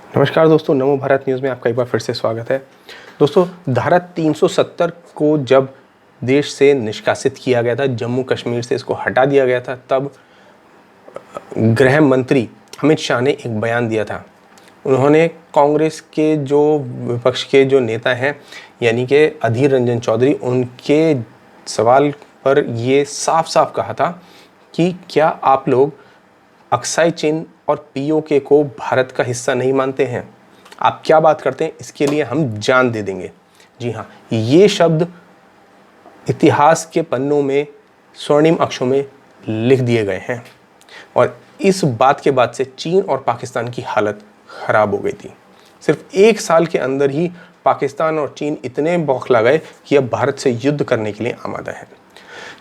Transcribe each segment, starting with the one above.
नमस्कार दोस्तों, नमो भारत न्यूज़ में आपका एक बार फिर से स्वागत है। दोस्तों, धारा 370 को जब देश से निष्कासित किया गया था, जम्मू कश्मीर से इसको हटा दिया गया था, तब गृह मंत्री अमित शाह ने एक बयान दिया था। उन्होंने कांग्रेस के जो विपक्ष के जो नेता हैं यानी कि अधीर रंजन चौधरी, उनके सवाल पर ये साफ साफ कहा था कि क्या आप लोग अक्साई चिन और पीओके को भारत का हिस्सा नहीं मानते हैं? आप क्या बात करते हैं, इसके लिए हम जान दे देंगे। जी हाँ, ये शब्द इतिहास के पन्नों में स्वर्णिम अक्षरों में लिख दिए गए हैं और इस बात के बाद से चीन और पाकिस्तान की हालत खराब हो गई थी। सिर्फ एक साल के अंदर ही पाकिस्तान और चीन इतने बौखला गए कि अब भारत से युद्ध करने के लिए आमादा है।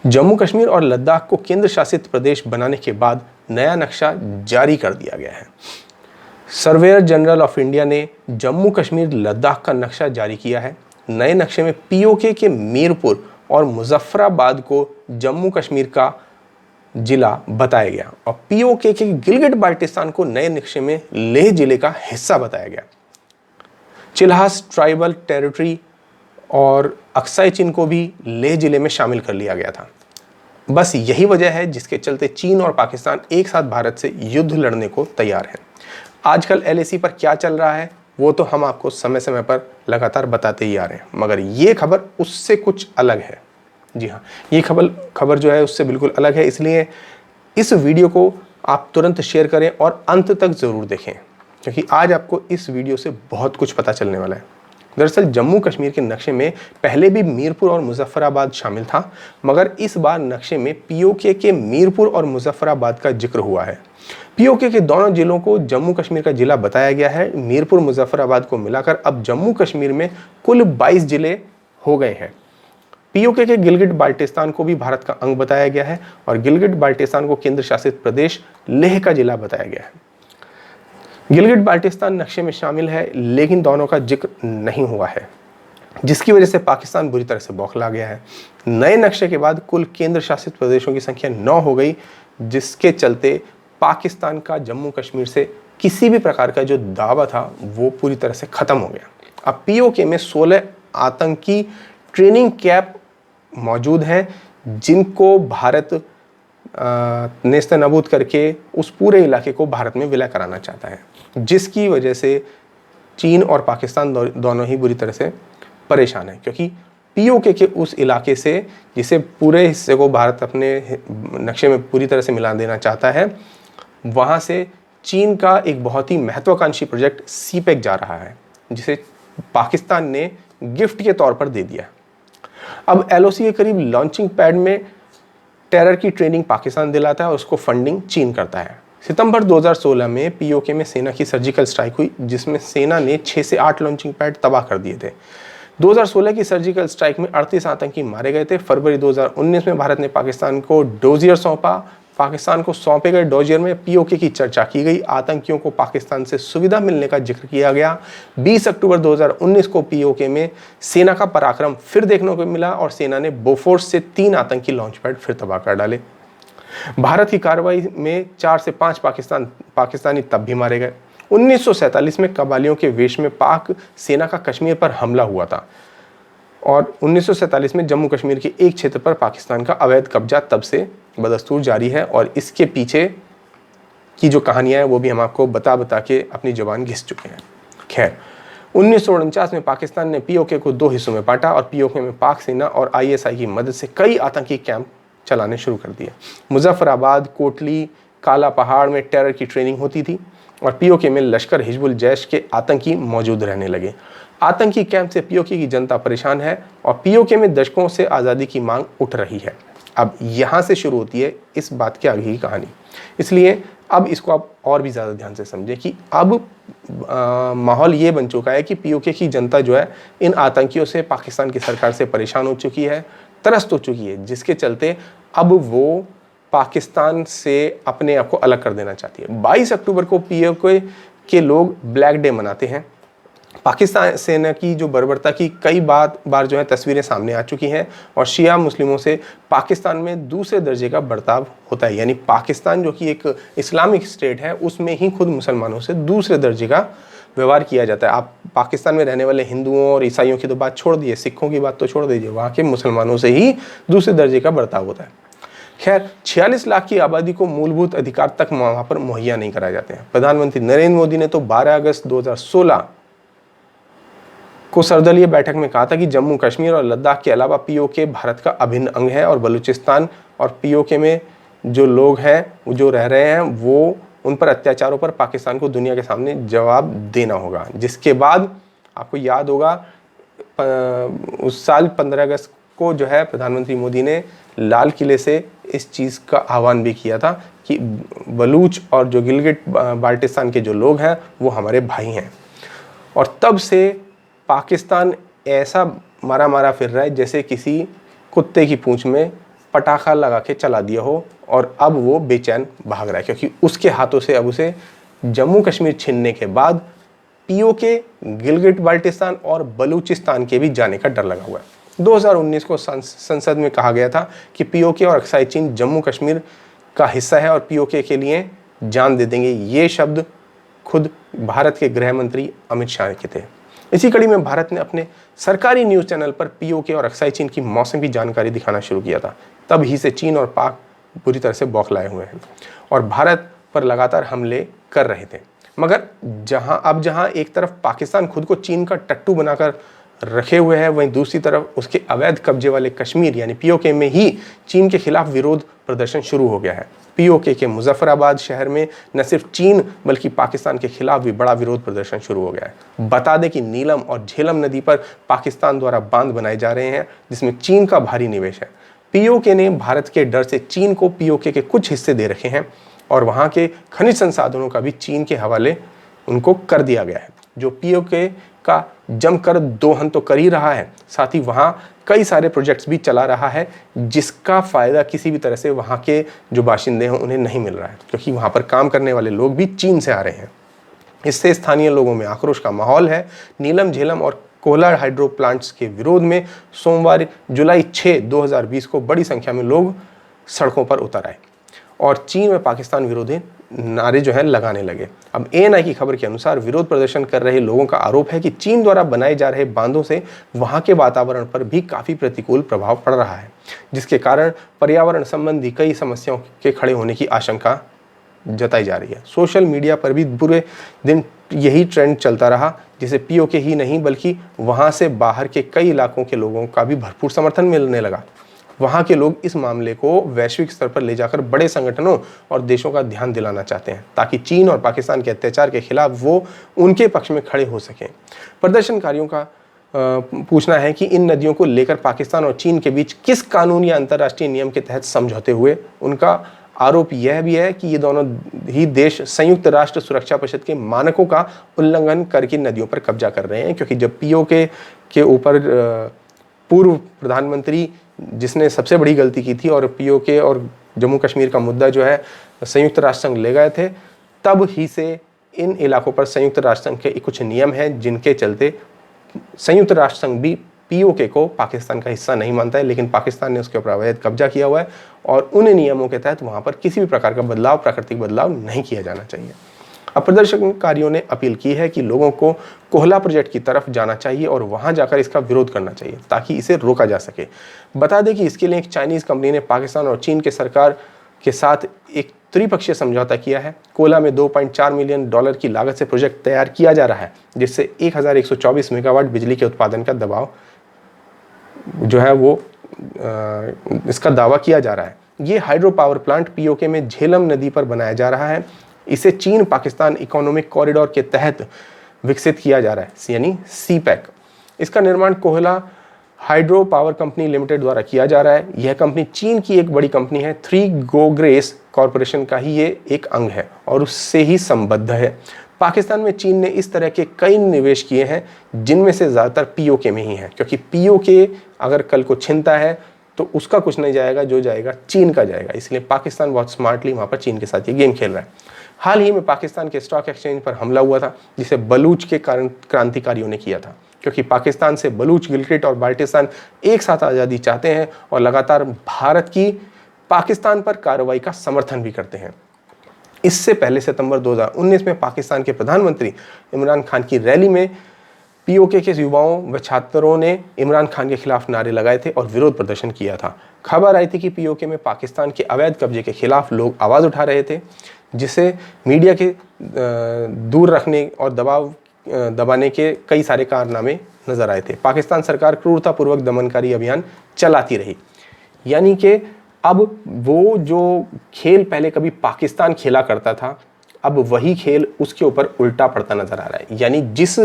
जम्मू कश्मीर और लद्दाख को केंद्र शासित प्रदेश बनाने के बाद नया नक्शा जारी कर दिया गया है। सर्वेयर जनरल ऑफ इंडिया ने जम्मू कश्मीर लद्दाख का नक्शा जारी किया है। नए नक्शे में पीओके के मीरपुर और मुजफ्फराबाद को जम्मू कश्मीर का जिला बताया गया और पीओके के गिलगिट बाल्टिस्तान को नए नक्शे में लेह जिले का हिस्सा बताया गया। चिल्हास ट्राइबल टेरिटरी और अक्साई चिन को भी लेह जिले में शामिल कर लिया गया था। बस यही वजह है जिसके चलते चीन और पाकिस्तान एक साथ भारत से युद्ध लड़ने को तैयार हैं। आजकल एलएसी पर क्या चल रहा है वो तो हम आपको समय समय पर लगातार बताते ही आ रहे हैं, मगर ये खबर उससे कुछ अलग है। जी हाँ, ये खबर जो है उससे बिल्कुल अलग है, इसलिए इस वीडियो को आप तुरंत शेयर करें और अंत तक ज़रूर देखें, क्योंकि आज आपको इस वीडियो से बहुत कुछ पता चलने वाला है। दरअसल जम्मू कश्मीर के नक्शे में पहले भी मीरपुर और मुजफ्फराबाद शामिल था, मगर इस बार नक्शे में पीओके के मीरपुर और मुजफ्फराबाद का जिक्र हुआ है। पीओके के दोनों जिलों को जम्मू कश्मीर का जिला बताया गया है। मीरपुर मुजफ्फराबाद को मिलाकर अब जम्मू कश्मीर में कुल 22 जिले हो गए हैं। पीओके के गिलगिट बाल्टिस्तान को भी भारत का अंग बताया गया है और गिलगिट बाल्टिस्तान को केंद्र शासित प्रदेश लेह का जिला बताया गया है। गिलगिट बाल्टिस्तान नक्शे में शामिल है, लेकिन दोनों का जिक्र नहीं हुआ है, जिसकी वजह से पाकिस्तान बुरी तरह से बौखला गया है। नए नक्शे के बाद कुल केंद्र शासित प्रदेशों की संख्या 9 हो गई, जिसके चलते पाकिस्तान का जम्मू कश्मीर से किसी भी प्रकार का जो दावा था वो पूरी तरह से ख़त्म हो गया। अब पीओके में 16 आतंकी ट्रेनिंग कैंप मौजूद हैं, जिनको भारत नेस्तनाबूद करके उस पूरे इलाके को भारत में विलय कराना चाहता है, जिसकी वजह से चीन और पाकिस्तान दोनों ही बुरी तरह से परेशान है, क्योंकि पीओके के उस इलाके से जिसे पूरे हिस्से को भारत अपने नक्शे में पूरी तरह से मिला देना चाहता है, वहाँ से चीन का एक बहुत ही महत्वाकांक्षी प्रोजेक्ट सीपेक जा रहा है, जिसे पाकिस्तान ने गिफ्ट के तौर पर दे दिया। अब एलओसी के करीब लॉन्चिंग पैड में टेरर की ट्रेनिंग पाकिस्तान दिलाता है और उसको फंडिंग चीन करता है। सितंबर 2016 में पीओके में सेना की सर्जिकल स्ट्राइक हुई, जिसमें सेना ने 6 से 8 लॉन्चिंग पैड तबाह कर दिए थे। 2016 की सर्जिकल स्ट्राइक में 38 आतंकी मारे गए थे। फरवरी 2019 में भारत ने पाकिस्तान को डोजियर सौंपा। पाकिस्तान को सौंपे गए डोजियर में पीओके की चर्चा की गई। आतंकियों को पाकिस्तान से सुविधा मिलने का जिक्र किया गया। 20 अक्टूबर 2019 को पीओके में सेना का पराक्रम फिर देखने को मिला और सेना ने बोफोर्स से 3 आतंकी लॉन्च पैड फिर तबाह कर डाले। भारत की कार्रवाई में 4 से 5 पाकिस्तानी तब भी मारे गए। 1947 में कबालियों के वेश में पाक सेना का कश्मीर पर हमला हुआ था और 1947 में जम्मू कश्मीर के एक क्षेत्र पर पाकिस्तान का अवैध कब्जा तब से बदस्तूर जारी है और इसके पीछे की जो कहानियां हैं वो भी हम आपको बता के अपनी जुबान घिस चुके हैं। खैर, 1949 में पाकिस्तान ने पीओके को 2 हिस्सों में बांटा और पीओके में पाक सेना और आईएसआई की मदद से कई आतंकी कैंप चलाने शुरू कर दिए। मुजफ्फराबाद, कोटली, काला पहाड़ में टेरर की ट्रेनिंग होती थी और पीओके में लश्कर हिजबुल जैश के आतंकी मौजूद रहने लगे। आतंकी कैंप से पीओके की जनता परेशान है और पीओके में दशकों से आज़ादी की मांग उठ रही है। अब यहाँ से शुरू होती है इस बात के आगे की कहानी, इसलिए अब इसको आप और भी ज़्यादा ध्यान से समझें कि अब माहौल ये बन चुका है कि पीओके की जनता जो है इन आतंकियों से, पाकिस्तान की सरकार से परेशान हो चुकी है, त्रस्त हो चुकी है, जिसके चलते अब वो पाकिस्तान से अपने आप को अलग कर देना चाहती है। 22 अक्टूबर को पीओके के लोग ब्लैक डे मनाते हैं। पाकिस्तान सेना की जो बर्बरता की कई बार जो है तस्वीरें सामने आ चुकी हैं और शिया मुस्लिमों से पाकिस्तान में दूसरे दर्जे का बर्ताव होता है, यानी पाकिस्तान जो कि एक इस्लामिक स्टेट है उसमें ही खुद मुसलमानों से दूसरे दर्जे का व्यवहार किया जाता है। आप पाकिस्तान में रहने वाले हिंदुओं और ईसाइयों की तो बात छोड़ दीजिए, सिखों की बात तो छोड़ दीजिए, वहाँ के मुसलमानों से ही दूसरे दर्जे का बर्ताव होता है। खैर, 46 लाख की आबादी को मूलभूत अधिकार तक वहाँ पर मुहैया नहीं कराए जाते हैं। प्रधानमंत्री नरेंद्र मोदी ने तो 12 अगस्त 2016 को सर्वदलीय बैठक में कहा था कि जम्मू कश्मीर और लद्दाख के अलावा पीओके भारत का अभिन्न अंग है और बलूचिस्तान और पीओके में जो लोग हैं जो रह रहे हैं वो उन पर अत्याचारों पर पाकिस्तान को दुनिया के सामने जवाब देना होगा। जिसके बाद आपको याद होगा उस साल 15 अगस्त को जो है प्रधानमंत्री मोदी ने लाल किले से इस चीज़ का आह्वान भी किया था कि बलूच और जो गिलगिट बाल्टिस्तान के जो लोग हैं वो हमारे भाई हैं। और तब से पाकिस्तान ऐसा मारा मारा फिर रहा है जैसे किसी कुत्ते की पूंछ में पटाखा लगा के चला दिया हो, और अब वो बेचैन भाग रहा है क्योंकि उसके हाथों से अब उसे जम्मू कश्मीर छीनने के बाद पीओके, गिलगिट बाल्टिस्तान और बलूचिस्तान के भी जाने का डर लगा हुआ है। 2019 को संसद में कहा गया था कि पीओके और अक्साई चीन जम्मू कश्मीर का हिस्सा है और पीओके के लिए जान दे देंगे। ये शब्द खुद भारत के गृह मंत्री अमित शाह के थे। इसी कड़ी में भारत ने अपने सरकारी न्यूज़ चैनल पर पीओके और अक्साई चीन की मौसमी जानकारी दिखाना शुरू किया था। तब ही से चीन और पाक पूरी तरह से बौखलाए हुए हैं और भारत पर लगातार हमले कर रहे थे। मगर जहां एक तरफ पाकिस्तान खुद को चीन का टट्टू बनाकर रखे हुए है, वहीं दूसरी तरफ उसके अवैध कब्जे वाले कश्मीर यानी पीओके में ही चीन के खिलाफ विरोध प्रदर्शन शुरू हो गया है। पीओके के मुजफ्फराबाद शहर में न सिर्फ चीन बल्कि पाकिस्तान के खिलाफ भी बड़ा विरोध प्रदर्शन शुरू हो गया है। बता दें कि नीलम और झेलम नदी पर पाकिस्तान द्वारा बांध बनाए जा रहे हैं जिसमें चीन का भारी निवेश है। पीओके ने भारत के डर से चीन को पीओके के कुछ हिस्से दे रखे हैं और वहाँ के खनिज संसाधनों का भी चीन के हवाले उनको कर दिया गया है, जो पीओके का जमकर दोहन तो कर ही रहा है, साथ ही वहाँ कई सारे प्रोजेक्ट्स भी चला रहा है जिसका फ़ायदा किसी भी तरह से वहाँ के जो बाशिंदे हैं उन्हें नहीं मिल रहा है क्योंकि वहाँ पर काम करने वाले लोग भी चीन से आ रहे हैं। इससे स्थानीय लोगों में आक्रोश का माहौल है। नीलम, झेलम और कोहला हाइड्रो प्लांट्स के विरोध में सोमवार जुलाई 6, 2020 को बड़ी संख्या में लोग सड़कों पर उतर आए और चीन व पाकिस्तान विरोधी नारे जो है लगाने लगे। अब एएनआई की खबर के अनुसार विरोध प्रदर्शन कर रहे लोगों का आरोप है कि चीन द्वारा बनाए जा रहे बांधों से वहां के वातावरण पर भी काफ़ी प्रतिकूल प्रभाव पड़ रहा है, जिसके कारण पर्यावरण संबंधी कई समस्याओं के खड़े होने की आशंका जताई जा रही है। सोशल मीडिया पर भी पूरे दिन यही ट्रेंड चलता रहा, जिसे पीओके ही नहीं बल्कि वहाँ से बाहर के कई इलाकों के लोगों का भी भरपूर समर्थन मिलने लगा। वहाँ के लोग इस मामले को वैश्विक स्तर पर ले जाकर बड़े संगठनों और देशों का ध्यान दिलाना चाहते हैं ताकि चीन और पाकिस्तान के अत्याचार के खिलाफ वो उनके पक्ष में खड़े हो सकें। प्रदर्शनकारियों का पूछना है कि इन नदियों को लेकर पाकिस्तान और चीन के बीच किस कानून या अंतर्राष्ट्रीय नियम के तहत समझौते हुए। उनका आरोप यह भी है कि ये दोनों ही देश संयुक्त राष्ट्र सुरक्षा परिषद के मानकों का उल्लंघन करके नदियों पर कब्जा कर रहे हैं, क्योंकि जब पीओके के ऊपर पूर्व प्रधानमंत्री जिसने सबसे बड़ी गलती की थी और पीओके और जम्मू कश्मीर का मुद्दा जो है संयुक्त राष्ट्र संघ ले गए थे, तब ही से इन इलाकों पर संयुक्त राष्ट्र संघ के कुछ नियम हैं जिनके चलते संयुक्त राष्ट्र संघ भी पीओके को पाकिस्तान का हिस्सा नहीं मानता है, लेकिन पाकिस्तान ने उसके ऊपर अवैध कब्जा किया हुआ है और उन नियमों के तहत वहाँ पर किसी भी प्रकार का बदलाव, प्राकृतिक बदलाव नहीं किया जाना चाहिए। अब प्रदर्शनकारियों ने अपील की है कि लोगों को कोहला प्रोजेक्ट की तरफ जाना चाहिए और वहां जाकर इसका विरोध करना चाहिए ताकि इसे रोका जा सके। बता दें कि इसके लिए एक चाइनीज़ कंपनी ने पाकिस्तान और चीन के सरकार के साथ एक त्रिपक्षीय समझौता किया है। कोयला में $2.4 मिलियन की लागत से प्रोजेक्ट तैयार किया जा रहा है, जिससे 1124 मेगावाट बिजली के उत्पादन का दबाव जो है वो इसका दावा किया जा रहा है। ये हाइड्रो पावर प्लांट पीओके में झेलम नदी पर बनाया जा रहा है। इसे चीन पाकिस्तान इकोनॉमिक कॉरिडोर के तहत विकसित किया जा रहा है, यानी सीपैक। इसका निर्माण Kohla hydro power company limited द्वारा किया जा रहा है। यह कंपनी चीन की एक बड़ी कंपनी है, 3 गोग्रेस कॉरपोरेशन का ही ये एक अंग है और उससे ही संबद्ध है। पाकिस्तान में चीन ने इस तरह के कई निवेश किए हैं जिनमें से ज़्यादातर पीओके में ही है, क्योंकि पीओके अगर कल को छिनता है तो उसका कुछ नहीं जाएगा, जो जाएगा चीन का जाएगा। इसलिए पाकिस्तान बहुत स्मार्टली वहाँ पर चीन के साथ ये गेम खेल रहा है। हाल ही में पाकिस्तान के स्टॉक एक्सचेंज पर हमला हुआ था जिसे बलूच के कारण क्रांतिकारियों ने किया था, क्योंकि पाकिस्तान से बलूच, गिलगिट और बाल्टिस्तान एक साथ आज़ादी चाहते हैं और लगातार भारत की पाकिस्तान पर कार्रवाई का समर्थन भी करते हैं। इससे पहले सितंबर 2019 में पाकिस्तान के प्रधानमंत्री इमरान खान की रैली में पीओके के युवाओं व छात्रों ने इमरान खान के खिलाफ नारे लगाए थे और विरोध प्रदर्शन किया था। खबर आई थी कि पीओके में पाकिस्तान के अवैध कब्जे के खिलाफ लोग आवाज़ उठा रहे थे, जिसे मीडिया के दूर रखने और दबाने के कई सारे कारनामे नजर आए थे। पाकिस्तान सरकार क्रूरतापूर्वक दमनकारी अभियान चलाती रही, यानी कि अब वो जो खेल पहले कभी पाकिस्तान खेला करता था, अब वही खेल उसके ऊपर उल्टा पड़ता नजर आ रहा है। यानी जिस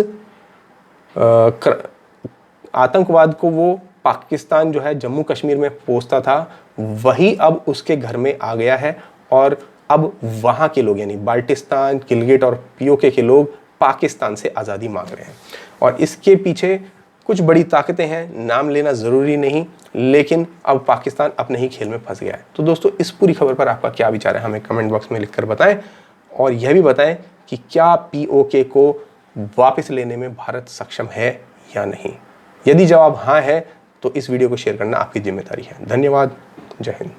आतंकवाद को वो पाकिस्तान जो है जम्मू कश्मीर में पोसता था, वही अब उसके घर में आ गया है और अब वहाँ के लोग यानी बाल्टिस्तान, गिलगिट और पीओके के लोग पाकिस्तान से आज़ादी मांग रहे हैं। और इसके पीछे कुछ बड़ी ताकतें हैं, नाम लेना ज़रूरी नहीं, लेकिन अब पाकिस्तान अपने ही खेल में फंस गया है। तो दोस्तों, इस पूरी खबर पर आपका क्या विचार है, हमें कमेंट बॉक्स में लिखकर बताएं और यह भी बताएं कि क्या पीओके को वापस लेने में भारत सक्षम है या नहीं। यदि जवाब हाँ है तो इस वीडियो को शेयर करना आपकी जिम्मेदारी है। धन्यवाद। जय हिंद।